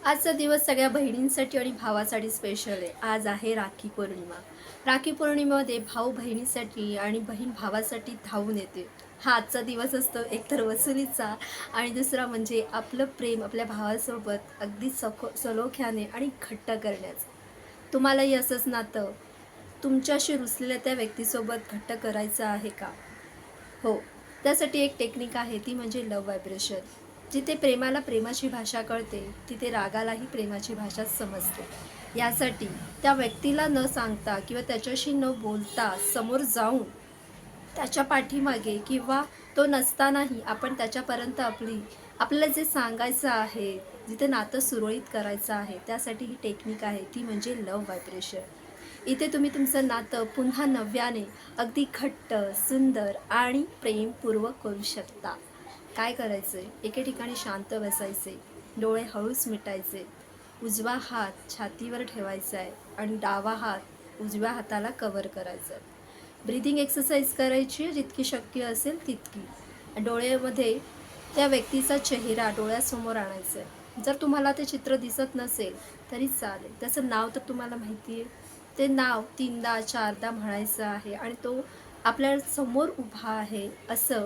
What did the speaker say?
आजचा दिवस सगळ्या बहिणींसाठी आणि भावासाठी स्पेशल आहे. आज आहे राखी पौर्णिमा. राखी पौर्णिमेमध्ये भाऊ बहिणीसाठी आणि बहीण भावासाठी धावून येते. हा आजचा दिवस असतो एकतर वसुलीचा आणि दुसरा म्हणजे आपलं प्रेम आपल्या भावासोबत अगदी सलोख्याने आणि घट्ट करण्याचं. तुम्हालाही असंच नातं तुमच्याशी रुसलेल्या त्या व्यक्तीसोबत घट्ट करायचं आहे का? हो. त्यासाठी एक टेक्निक आहे ती म्हणजे लव्ह व्हायब्रेशन. जिथे प्रेमाला प्रेमाची भाषा कळते, तिथे रागालाही प्रेमाची भाषा समजते. यासाठी त्या व्यक्तीला न सांगता किंवा त्याच्याशी न बोलता समोर जाऊन त्याच्या पाठीमागे किंवा तो नसतानाही आपण त्याच्यापर्यंत आपल्याला जे सांगायचं आहे, जिथे नातं सुरळीत करायचं आहे, त्यासाठी ही टेक्निक आहे ती म्हणजे लव्ह व्हायब्रेशन. इथे तुम्ही तुमचं नातं पुन्हा नव्याने अगदी घट्ट, सुंदर आणि प्रेमपूर्वक करू शकता. काय करायचं आहे? एके ठिकाणी शांत बसायचे, डोळे हळूच मिटायचे, उजवा हात छातीवर ठेवायचा आहे आणि डावा हात उजव्या हाताला कव्हर करायचा आहे. ब्रीथिंग एक्सरसाइज करायची जितकी शक्य असेल तितकी. डोळ्यामध्ये त्या व्यक्तीचा चेहरा डोळ्यासमोर आणायचा आहे. जर तुम्हाला ते चित्र दिसत नसेल तरी चालेल. त्याचं नाव तर तुम्हाला माहिती आहे. ते नाव 3दा 4दा म्हणायचं आहे आणि तो आपल्या समोर उभा आहे असं